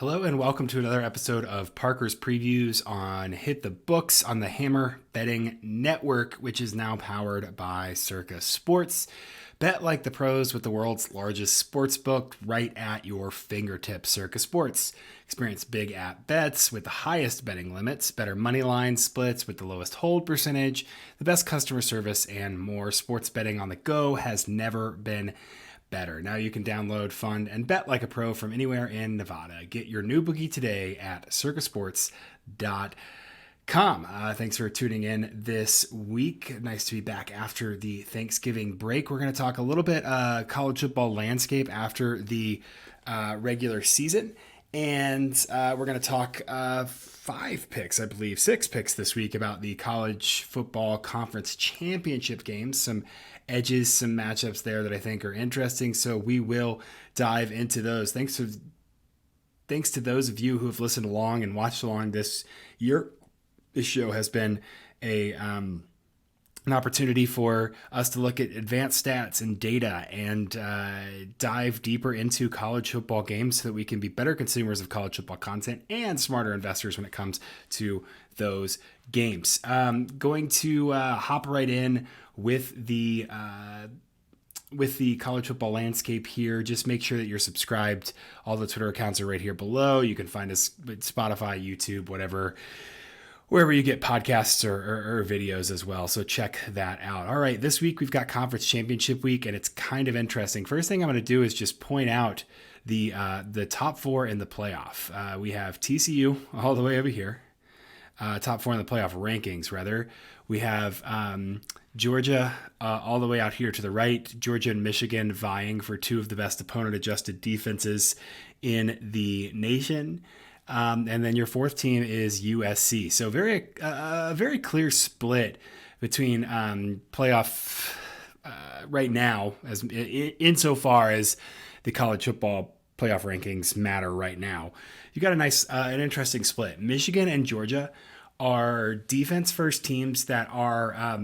Hello and welcome to another episode of Parker's Previews on Hit the Books on the Hammer Betting Network, which is now powered by Circa Sports. Bet like the pros with the world's largest sports book right at your fingertips. Circa Sports. Experience big app bets with the highest betting limits, better money line splits with the lowest hold percentage, the best customer service, and more. Sports betting on the go has never been better. Now you can download, fund, and bet like a pro from anywhere in Nevada. Get your new bookie today at circasports.com. Thanks for tuning in this week. Nice to be back after the Thanksgiving break. We're going to talk a little bit college football landscape after the regular season. And we're going to talk six picks this week about the college football conference championship games, some edges, some matchups there that I think are interesting. So we will dive into those. Thanks to those of you who have listened along and watched along this year. This show has been an opportunity for us to look at advanced stats and data and dive deeper into college football games so that we can be better consumers of college football content and smarter investors when it comes to those games. Going to hop right in with the college football landscape here. Just make sure that you're subscribed. All the Twitter accounts are right here below. You can find us at Spotify, YouTube, wherever you get podcasts or videos as well. So check that out. All right, this week we've got conference championship week, and it's kind of interesting. First thing I'm going to do is just point out the top four in the playoff. We have TCU all the way over here. Top four in the playoff rankings, rather. We have Georgia all the way out here to the right. Georgia and Michigan vying for two of the best opponent-adjusted defenses in the nation. And then your fourth team is USC. So a very clear split between playoff right now, as insofar as the college football playoff rankings matter right now. You got an interesting split. Michigan and Georgia are defense first teams that are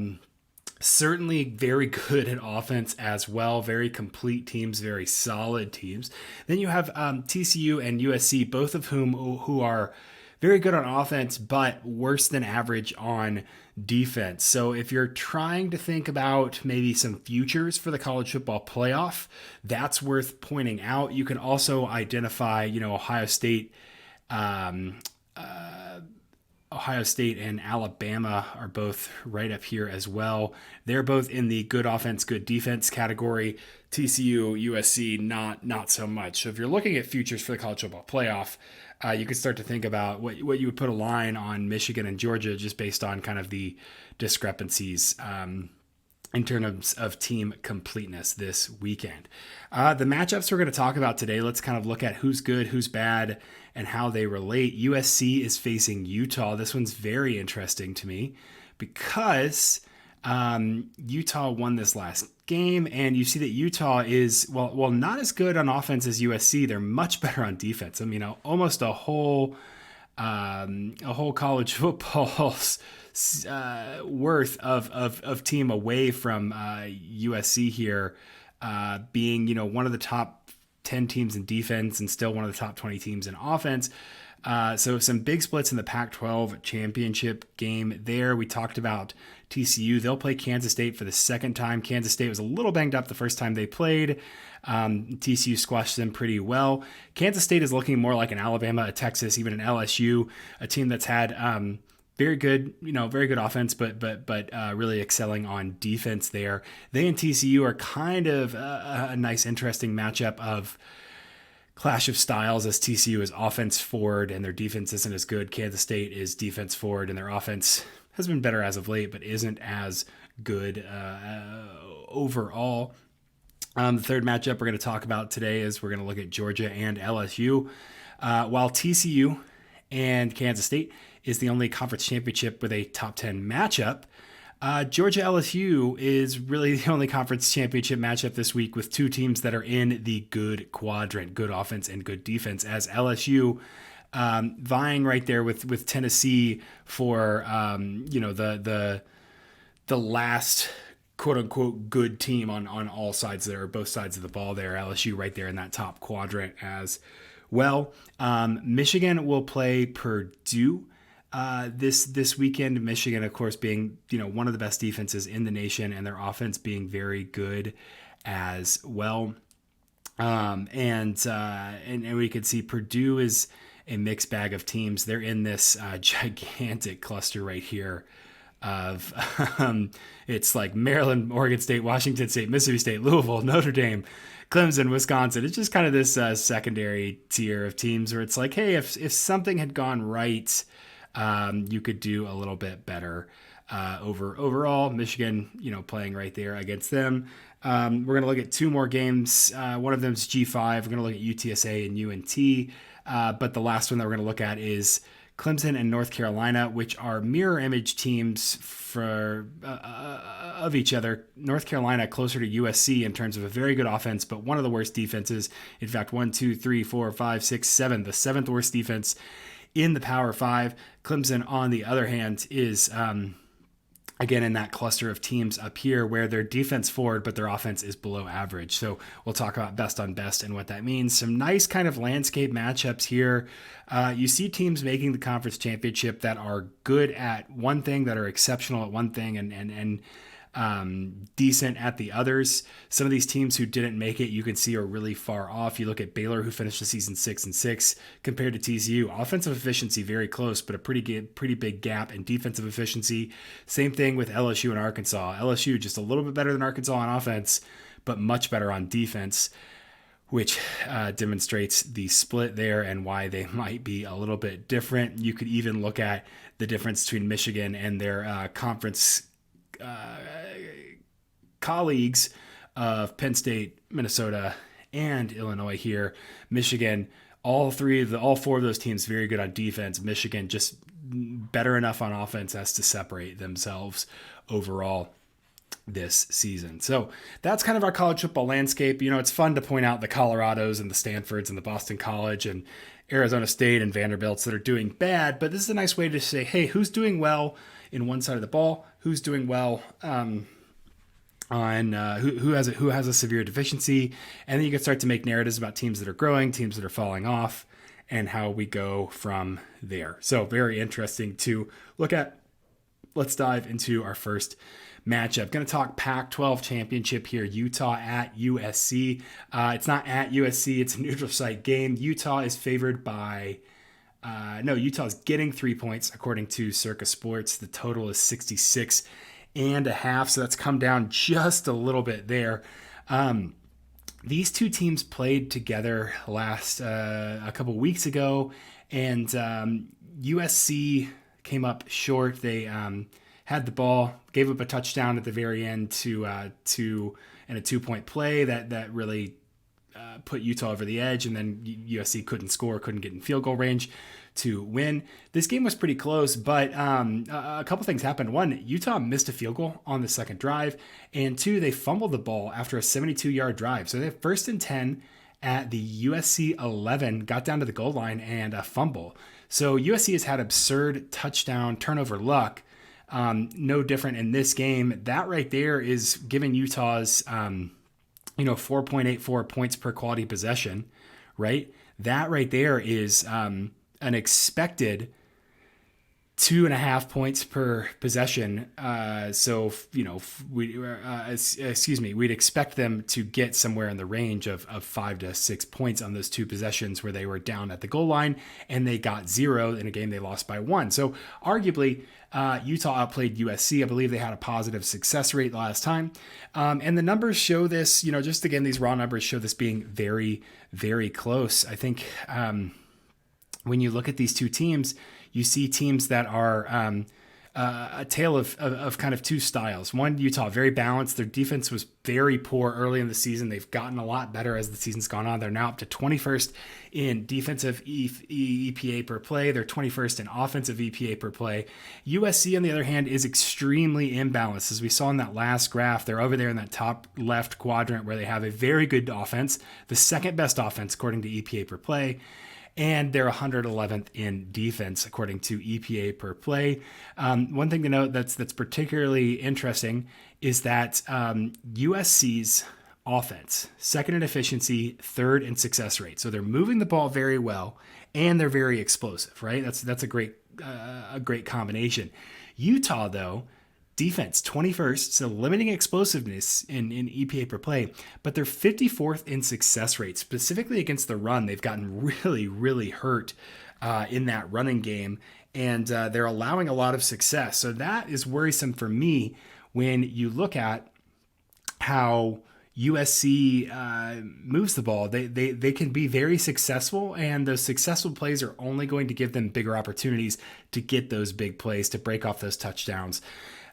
certainly very good at offense as well. Very complete teams, very solid teams. Then you have TCU and USC, both of who are very good on offense, but worse than average on defense. So if you're trying to think about maybe some futures for the college football playoff, that's worth pointing out. You can also identify, Ohio State and Alabama are both right up here as well. They're both in the good offense, good defense category. TCU, USC, not so much. So if you're looking at futures for the college football playoff, you could start to think about what you would put a line on Michigan and Georgia just based on kind of the discrepancies in terms of team completeness this weekend. The matchups we're going to talk about today, let's kind of look at who's good, who's bad, and how they relate. USC is facing Utah. This one's very interesting to me because Utah won this last game, and you see that Utah is, well, not as good on offense as USC. They're much better on defense. I mean, almost a whole college football's worth of team away from USC here, being one of the top 10 teams in defense and still one of the top 20 teams in offense. So some big splits in the Pac-12 championship game there. We talked about TCU. They'll play Kansas State for the second time. Kansas State was a little banged up the first time they played. TCU squashed them pretty well. Kansas State is looking more like an Alabama, a Texas, even an LSU, a team that's had very good offense, but really excelling on defense there. They and TCU are kind of a nice, interesting matchup of clash of styles, as TCU is offense forward and their defense isn't as good. Kansas State is defense forward and their offense has been better as of late, but isn't as good overall. The third matchup we're going to talk about today is we're going to look at Georgia and LSU. While TCU and Kansas State is the only conference championship with a top 10 matchup, Georgia LSU is really the only conference championship matchup this week with two teams that are in the good quadrant, good offense and good defense, as LSU vying right there with Tennessee for the last quote unquote good team on all sides there, both sides of the ball there. LSU right there in that top quadrant as Well, Michigan will play Purdue this weekend. Michigan, of course, being one of the best defenses in the nation, and their offense being very good as well. And we could see Purdue is a mixed bag of teams. They're in this gigantic cluster right here of it's like Maryland, Oregon State, Washington State, Mississippi State, Louisville, Notre Dame, Clemson, Wisconsin. It's just kind of this secondary tier of teams where it's like, hey, if something had gone right, you could do a little bit better. Overall, Michigan, playing right there against them. We're going to look at two more games. One of them is G5. We're going to look at UTSA and UNT. But the last one that we're going to look at is Clemson and North Carolina, which are mirror image teams of each other. North Carolina closer to USC in terms of a very good offense, but one of the worst defenses. In fact, 1, 2, 3, 4, 5, 6, 7, the seventh worst defense in the Power Five. Clemson, on the other hand, is again in that cluster of teams up here where their defense forward, but their offense is below average. So we'll talk about best on best and what that means. Some nice kind of landscape matchups here. You see teams making the conference championship that are good at one thing, that are exceptional at one thing, and decent at the others. Some of these teams who didn't make it, you can see, are really far off. You look at Baylor, who finished the season 6-6, compared to TCU. Offensive efficiency very close, but a pretty big gap in defensive efficiency. Same thing with LSU and Arkansas. LSU just a little bit better than Arkansas on offense, but much better on defense, which demonstrates the split there and why they might be a little bit different. You could even look at the difference between Michigan and their conference colleagues of Penn State, Minnesota, and Illinois here. Michigan, all four of those teams very good on defense. Michigan just better enough on offense as to separate themselves overall this season. So that's kind of our college football landscape. It's fun to point out the Colorados and the Stanfords and the Boston College and Arizona State and Vanderbilts that are doing bad, but this is a nice way to say, hey, who's doing well in one side of the ball, who's doing well on who has a severe deficiency, and then you can start to make narratives about teams that are growing, teams that are falling off, and how we go from there. So very interesting to look at. Let's dive into our first matchup. Going to talk Pac-12 championship here. Utah at USC. It's not at USC. It's a neutral site game. Utah is favored by Utah is getting 3 points according to Circa Sports. The total is 66.5. So that's come down just a little bit there. These two teams played together a couple weeks ago, and USC came up short. They had the ball, gave up a touchdown at the very end to a 2-point play that really put Utah over the edge, and then USC couldn't get in field goal range to win. This game was pretty close, but a couple things happened. One, Utah missed a field goal on the second drive, and two, they fumbled the ball after a 72-yard drive. So they have 1st and 10 at the USC 11, got down to the goal line, and a fumble. So USC has had absurd touchdown turnover luck. No different in this game. That right there is giving Utah's 4.84 points per quality possession, right? That right there is an expected 2.5 points per possession. We'd expect them to get somewhere in the range of 5 to 6 points on those two possessions where they were down at the goal line and they got 0 in a game they lost by 1. So arguably, Utah outplayed USC. I believe they had a positive success rate the last time. And the numbers show this, just again, these raw numbers show this being very, very close. I think when you look at these two teams, you see teams that are a tale of kind of two styles. One, Utah, very balanced. Their defense was very poor early in the season. They've gotten a lot better as the season's gone on. They're now up to 21st in defensive EPA per play. They're 21st in offensive EPA per play. USC, on the other hand, is extremely imbalanced. As we saw in that last graph, they're over there in that top left quadrant where they have a very good offense, the second best offense according to EPA per play. And they're 111th in defense, according to EPA per play. One thing to note that's particularly interesting is that USC's offense, second in efficiency, third in success rate. So they're moving the ball very well, and they're very explosive, right? That's a great combination. Utah, though, defense 21st, so limiting explosiveness in EPA per play, but they're 54th in success rate, specifically against the run. They've gotten really, really hurt in that running game, and they're allowing a lot of success. So that is worrisome for me when you look at how USC moves the ball. They can be very successful, and those successful plays are only going to give them bigger opportunities to get those big plays, to break off those touchdowns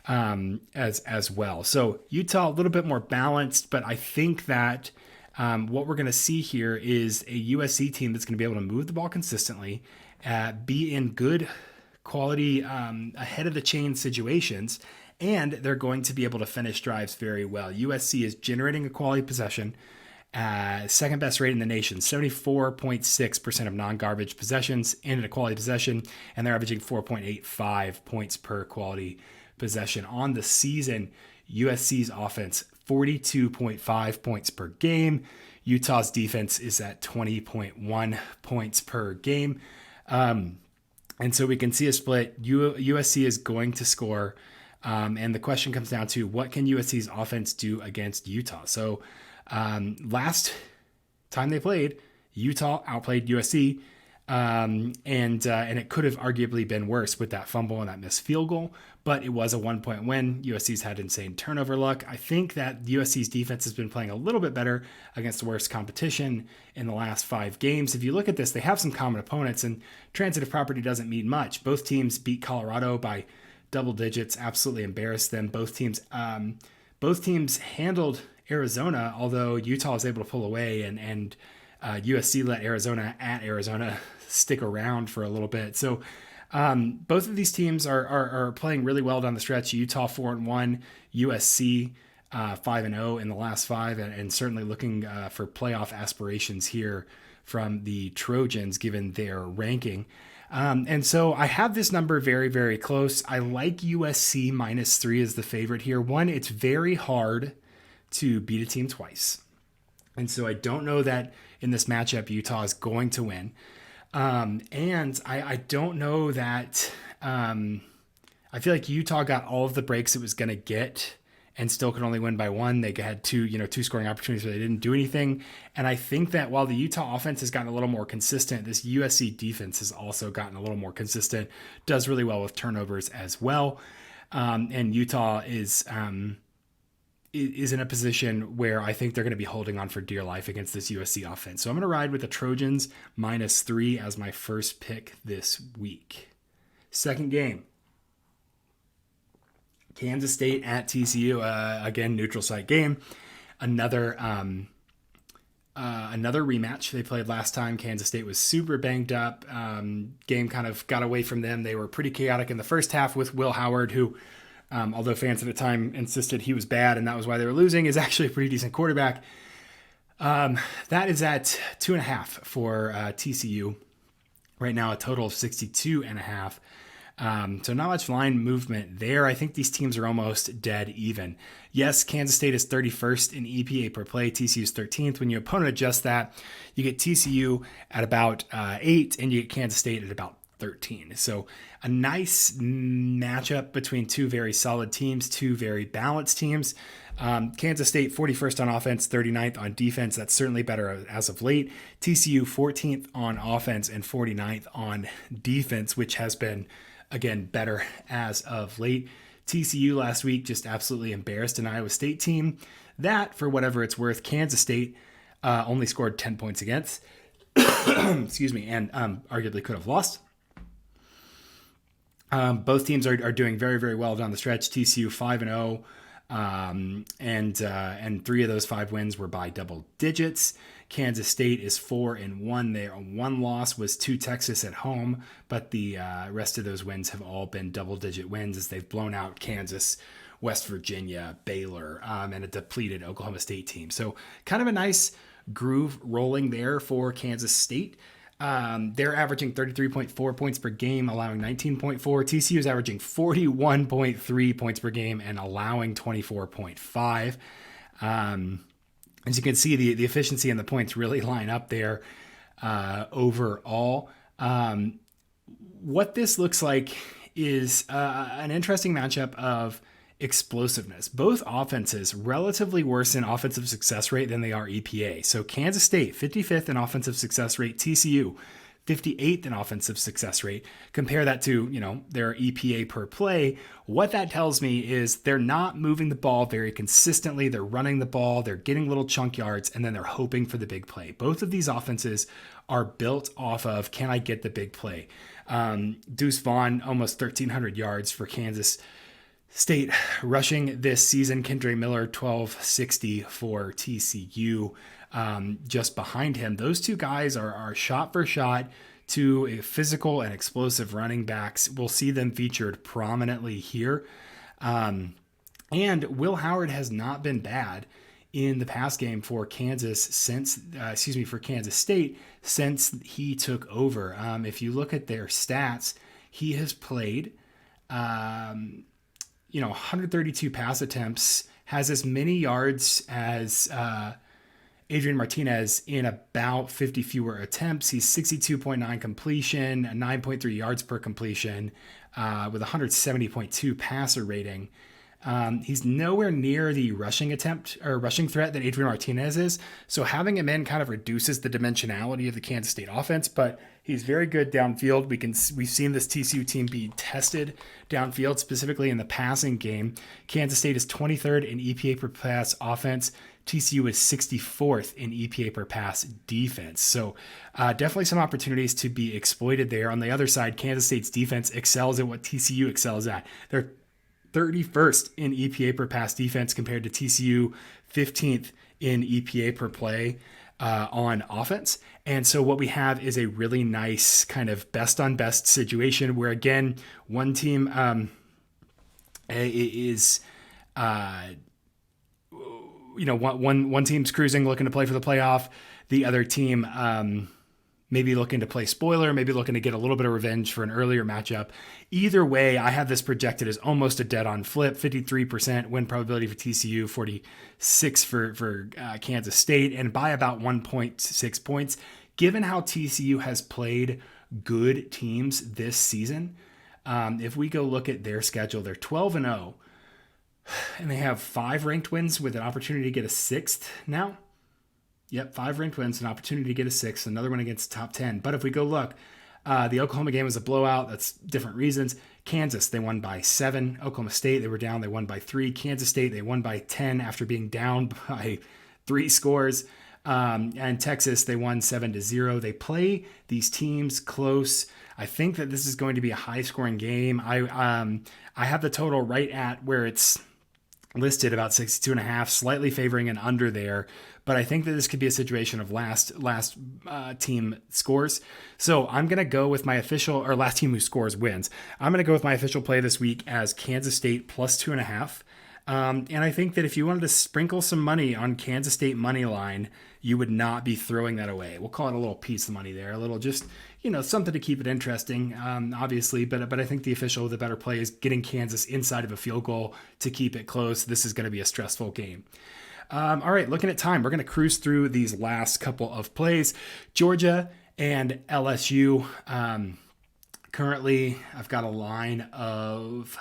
as well. So Utah, a little bit more balanced, but I think that what we're going to see here is a USC team that's going to be able to move the ball consistently, be in good quality ahead of the chain situations, and they're going to be able to finish drives very well. USC is generating a quality possession, second best rate in the nation, 74.6% of non-garbage possessions in a quality possession, and they're averaging 4.85 points per quality possession. On the season, USC's offense, 42.5 points per game. Utah's defense is at 20.1 points per game. And so we can see a split. USC is going to score. And the question comes down to, what can USC's offense do against Utah? So last time they played, Utah outplayed USC, and it could have arguably been worse with that fumble and that missed field goal, but it was a 1-point win. USC's had insane turnover luck. I think that USC's defense has been playing a little bit better against the worst competition in the last 5 games. If you look at this, they have some common opponents, and transitive property doesn't mean much. Both teams beat Colorado by double digits, absolutely embarrassed them. Both teams handled Arizona, although Utah was able to pull away, and USC let Arizona stick around for a little bit. So both of these teams are playing really well down the stretch. Utah 4-1, USC 5-0 in the last 5, and certainly looking for playoff aspirations here from the Trojans given their ranking. And so I have this number very, very close. I like USC -3 as the favorite here. One, it's very hard to beat a team twice. And so I don't know that in this matchup, Utah is going to win. And I don't know that I feel like Utah got all of the breaks it was going to get and still could only win by 1. They had two scoring opportunities, but they didn't do anything. And I think that while the Utah offense has gotten a little more consistent, this USC defense has also gotten a little more consistent, does really well with turnovers as well. And Utah is in a position where I think they're going to be holding on for dear life against this USC offense. So I'm going to ride with the Trojans -3 as my first pick this week. Second game, Kansas State at TCU, again, neutral site game. Another rematch. They played last time. Kansas State was super banged up. Game kind of got away from them. They were pretty chaotic in the first half with Will Howard, who, although fans at the time insisted he was bad and that was why they were losing, is actually a pretty decent quarterback. That is at 2.5 for TCU. Right now, a total of 62.5. So not much line movement there. I think these teams are almost dead even. Yes, Kansas State is 31st in EPA per play. TCU is 13th. When your opponent adjusts that, you get TCU at about 8, and you get Kansas State at about 13. So a nice matchup between two very solid teams, two very balanced teams. Kansas State 41st on offense, 39th on defense. That's certainly better as of late. TCU 14th on offense and 49th on defense, which has been, again, better as of late. TCU last week just absolutely embarrassed an Iowa State team that, for whatever it's worth, Kansas State only scored 10 points against. Excuse me, and arguably could have lost. Both teams are doing very, very well down the stretch. TCU 5-0, and 3 of those 5 wins were by double digits. Kansas State is 4-1. Their one loss was to Texas at home, but the rest of those wins have all been double-digit wins as they've blown out Kansas, West Virginia, Baylor, and a depleted Oklahoma State team. So kind of a nice groove rolling there for Kansas State. They're averaging 33.4 points per game, allowing 19.4. TCU is averaging 41.3 points per game and allowing 24.5. as you can see, the efficiency and the points really line up there overall. What this looks like is an interesting matchup of explosiveness. Both offenses relatively worse in offensive success rate than they are EPA. So Kansas State, 55th in offensive success rate, TCU, 58th in offensive success rate. Compare that to, their EPA per play. What that tells me is they're not moving the ball very consistently. They're running the ball, they're getting little chunk yards, and then they're hoping for the big play. Both of these offenses are built off of, can I get the big play? Deuce Vaughn, almost 1,300 yards for Kansas State rushing this season. Kendre Miller, 1,260 for TCU. Just behind him, those two guys are shot for shot two physical and explosive running backs. We'll see them featured prominently here. And Will Howard has not been bad in the pass game for Kansas for Kansas State since he took over. If you look at their stats, he has played, 132 pass attempts, has as many yards as Adrian Martinez in about 50 fewer attempts. He's 62.9 completion, 9.3 yards per completion, with 170.2 passer rating. He's nowhere near the rushing threat that Adrian Martinez is. So having him in kind of reduces the dimensionality of the Kansas State offense, but he's very good downfield. We've seen this TCU team be tested downfield, specifically in the passing game. Kansas State is 23rd in EPA per pass offense. TCU is 64th in EPA per pass defense. So definitely some opportunities to be exploited there. On the other side, Kansas State's defense excels at what TCU excels at. They're 31st in EPA per pass defense compared to TCU, 15th in EPA per play on offense. And so what we have is a really nice kind of best on best situation where, again, one team is one team's cruising, looking to play for the playoff. The other team maybe looking to play spoiler, maybe looking to get a little bit of revenge for an earlier matchup. Either way, I have this projected as almost a dead-on flip, 53% win probability for TCU, 46 for Kansas State, and by about 1.6 points. Given how TCU has played good teams this season, if we go look at their schedule, they're 12-0, and they have 5 ranked wins with an opportunity to get a 6th now. Yep, 5 ranked wins, an opportunity to get a 6th, another one against top 10. But if we go look, the Oklahoma game was a blowout. That's different reasons. Kansas, they won by 7. Oklahoma State, they were down. They won by 3. Kansas State, they won by 10 after being down by 3 scores. And Texas, they won 7-0. They play these teams close. I think that this is going to be a high-scoring game. I have the total right at where it's listed, about 62.5, slightly favoring an under there. But I think that this could be a situation of last team scores. So I'm going to go with my official, or last team who scores wins. I'm going to go with my official play this week as Kansas State plus 2.5. And I think that if you wanted to sprinkle some money on Kansas State money line, you would not be throwing that away. We'll call it a little piece of money there, a little just, something to keep it interesting, obviously. But I think the official, the better play is getting Kansas inside of a field goal to keep it close. This is going to be a stressful game. All right, looking at time, we're going to cruise through these last couple of plays. Georgia and LSU. Currently, I've got a line of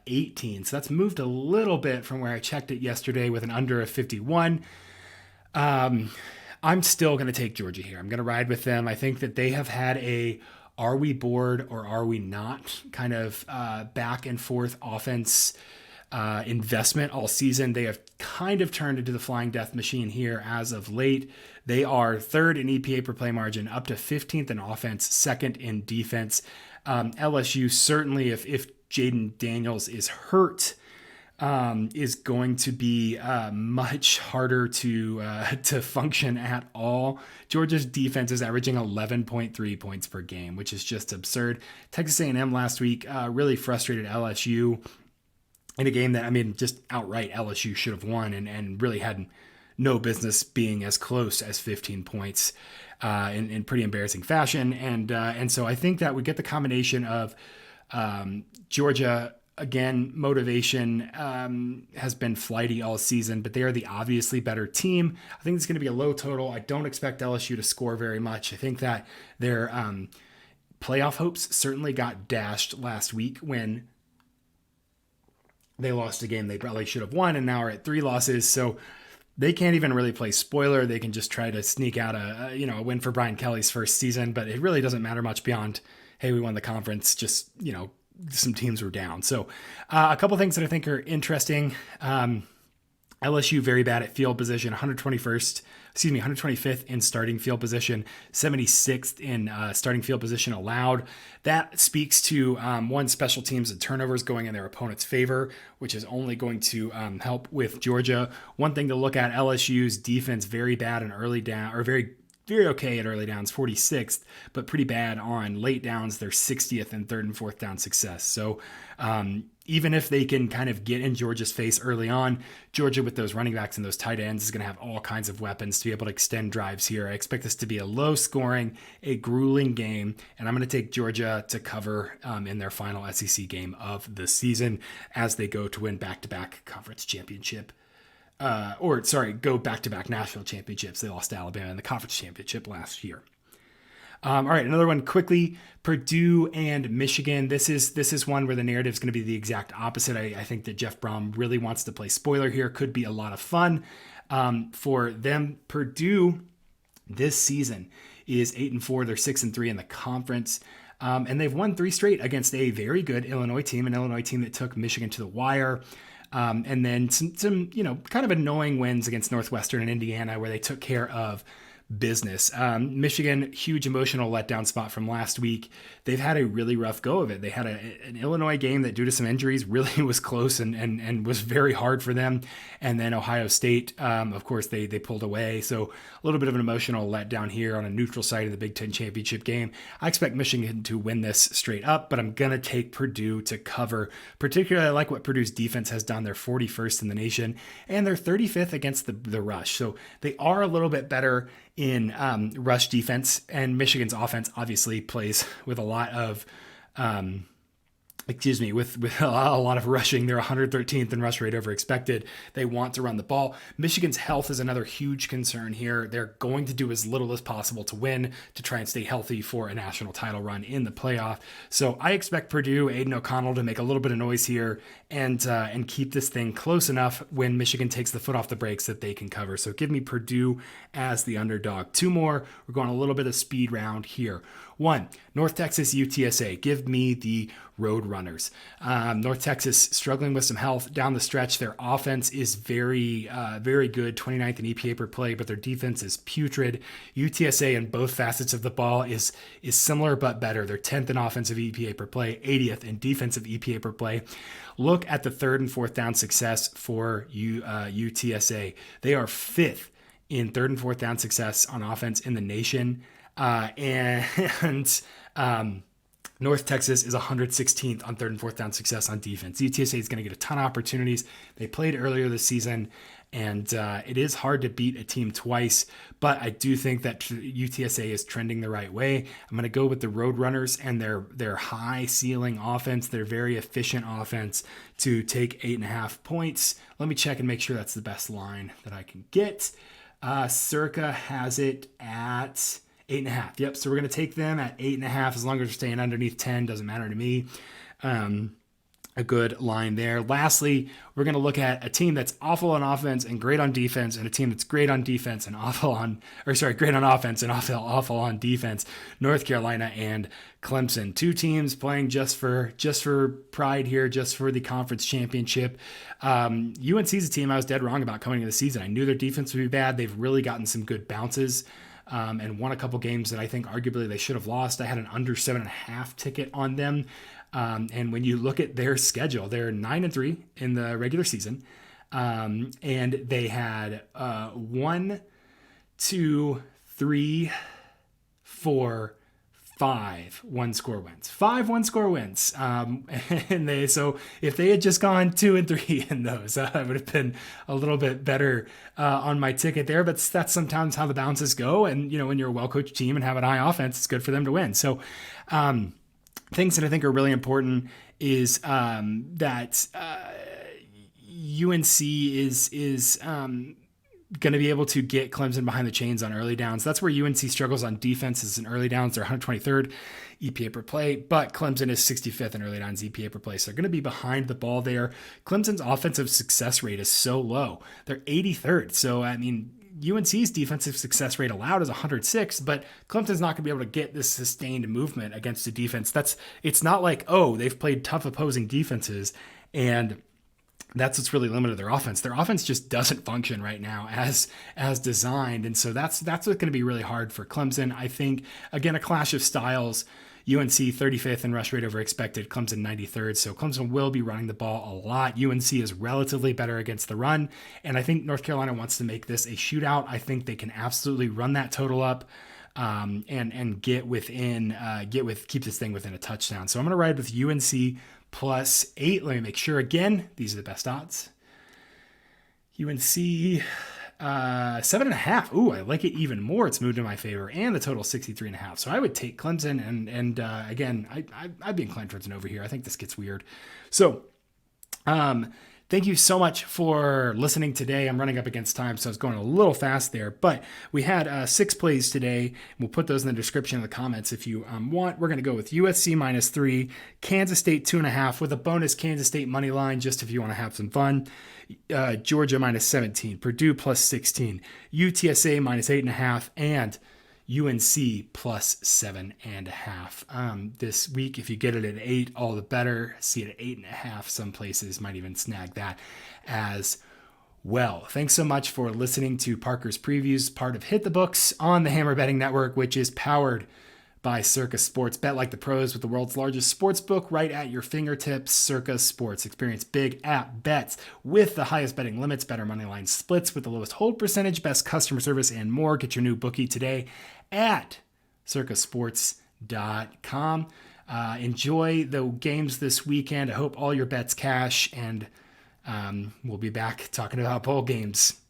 18. So that's moved a little bit from where I checked it yesterday with an under of 51. I'm still going to take Georgia here. I'm going to ride with them. I think that they have had a are we bored or are we not kind of back and forth offense investment all season. They have kind of turned into the flying death machine here as of late. They are 3rd in EPA per play margin, up to 15th in offense, 2nd in defense. LSU certainly, if Jaden Daniels is hurt, is going to be much harder to function at all. Georgia's defense is averaging 11.3 points per game, which is just absurd. Texas A&M last week really frustrated LSU in a game that, just outright LSU should have won and really had no business being as close as 15 points in pretty embarrassing fashion. And so I think that we get the combination of Georgia Again, motivation has been flighty all season, but they are the obviously better team. I think it's going to be a low total. I don't expect LSU to score very much. I think that their playoff hopes certainly got dashed last week when they lost a game they probably should have won, and now are at 3 losses. So they can't even really play spoiler. They can just try to sneak out a win for Brian Kelly's first season, but it really doesn't matter much beyond, hey, we won the conference. Just, some teams were down. So a couple things that I think are interesting. LSU very bad at field position, 125th in starting field position, 76th in starting field position allowed. That speaks to one, special teams and turnovers going in their opponent's favor, which is only going to help with Georgia. One thing to look at, LSU's defense very bad in early down, or very okay at early downs, 46th, but pretty bad on late downs. They're 60th in third and fourth down success. So even if they can kind of get in Georgia's face early on, Georgia with those running backs and those tight ends is going to have all kinds of weapons to be able to extend drives here. I expect this to be a low scoring, a grueling game, and I'm going to take Georgia to cover in their final SEC game of the season as they go to win back-to-back conference championship. Go back-to-back national championships. They lost to Alabama in the conference championship last year. All right, another one quickly, Purdue and Michigan. This is one where the narrative is going to be the exact opposite. I think that Jeff Brom really wants to play spoiler here. Could be a lot of fun for them. Purdue this season is 8-4. They're 6-3 in the conference. And they've won 3 straight against a very good Illinois team, an Illinois team that took Michigan to the wire. And then some kind of annoying wins against Northwestern and Indiana where they took care of business. Michigan, huge emotional letdown spot from last week. They've had a really rough go of it. They had an Illinois game that, due to some injuries, really was close and was very hard for them. And then Ohio State, of course, they pulled away. So a little bit of an emotional letdown here on a neutral site of the Big Ten championship game. I expect Michigan to win this straight up, but I'm going to take Purdue to cover. Particularly, I like what Purdue's defense has done. They're 41st in the nation, and they're 35th against the rush. So they are a little bit better in rush defense, and Michigan's offense obviously plays with a lot of with a lot of rushing. They're 113th in rush rate over expected. They want to run the ball. Michigan's health is another huge concern here. They're going to do as little as possible to win, to try and stay healthy for a national title run in the playoff. So I expect Purdue, Aiden O'Connell, to make a little bit of noise here and keep this thing close enough when Michigan takes the foot off the brakes that they can cover. So give me Purdue as the underdog. 2 more. We're going a little bit of speed round here. 1, North Texas UTSA. Give me the Road Runners. North Texas struggling with some health down the stretch. Their offense is very good, 29th in EPA per play, but their defense is putrid. UTSA in both facets of the ball is similar but better. They're 10th in offensive EPA per play, 80th in defensive EPA per play. Look at the third and fourth down success for UTSA. They are 5th in third and fourth down success on offense in the nation. North Texas is 116th on third and fourth down success on defense. UTSA is going to get a ton of opportunities. They played earlier this season, and it is hard to beat a team twice, but I do think that UTSA is trending the right way. I'm going to go with the Roadrunners and their high ceiling offense, their very efficient offense, to take 8.5 points. Let me check and make sure that's the best line that I can get. Circa has it at 8.5. Yep. So we're going to take them at 8.5 as long as we're staying underneath 10. Doesn't matter to me. A good line there. Lastly, we're going to look at a team that's awful on offense and great on defense, and a team that's great on defense and great on offense and awful on defense. North Carolina and Clemson, 2 teams playing just for pride here, just for the conference championship. UNC is a team I was dead wrong about coming into the season. I knew their defense would be bad. They've really gotten some good bounces. And won a couple games that I think arguably they should have lost. I had an under 7.5 ticket on them. And when you look at their schedule, they're 9-3 in the regular season. And they had 1, 2, 3, 4, 5 one-score wins. 5 one-score wins. So if they had just gone 2-3 in those, I would have been a little bit better on my ticket there. But that's sometimes how the bounces go. And when you're a well-coached team and have an high offense, it's good for them to win. So things that I think are really important is that UNC is going to be able to get Clemson behind the chains on early downs. That's where UNC struggles on defenses in early downs. They're 123rd EPA per play, but Clemson is 65th in early downs EPA per play. So they're going to be behind the ball there. Clemson's offensive success rate is so low. They're 83rd. So, I mean, UNC's defensive success rate allowed is 106, but Clemson's not going to be able to get this sustained movement against a defense. It's not like, oh, they've played tough opposing defenses and that's what's really limited their offense. Their offense just doesn't function right now as designed. And so that's what's going to be really hard for Clemson. I think, again, a clash of styles. UNC 35th in rush rate over expected, Clemson 93rd. So Clemson will be running the ball a lot. UNC is relatively better against the run. And I think North Carolina wants to make this a shootout. I think they can absolutely run that total up and keep this thing within a touchdown. So I'm going to ride with UNC +8. Let me make sure again. These are the best odds. UNC 7.5. Ooh, I like it even more. It's moved in my favor, and the total 63.5. So I would take Clemson, and again, I'd be inclined towards an over here. I think this gets weird. So, thank you so much for listening today. I'm running up against time, so I was going a little fast there. But we had 6 plays today. We'll put those in the description in the comments if you want. We're going to go with USC -3, Kansas State 2.5 with a bonus Kansas State money line just if you want to have some fun. Georgia -17, Purdue +16, UTSA -8.5, and UNC +7.5. This week, if you get it at 8, all the better. See it at 8.5. Some places might even snag that as well. Thanks so much for listening to Parker's Previews, part of Hit the Books on the Hammer Betting Network, which is powered by Circa Sports. Bet like the pros with the world's largest sports book right at your fingertips. Circa Sports. Experience big app bets with the highest betting limits, better money line splits with the lowest hold percentage, best customer service, and more. Get your new bookie today at circasports.com. Enjoy the games this weekend. I hope all your bets cash, and we'll be back talking about bowl games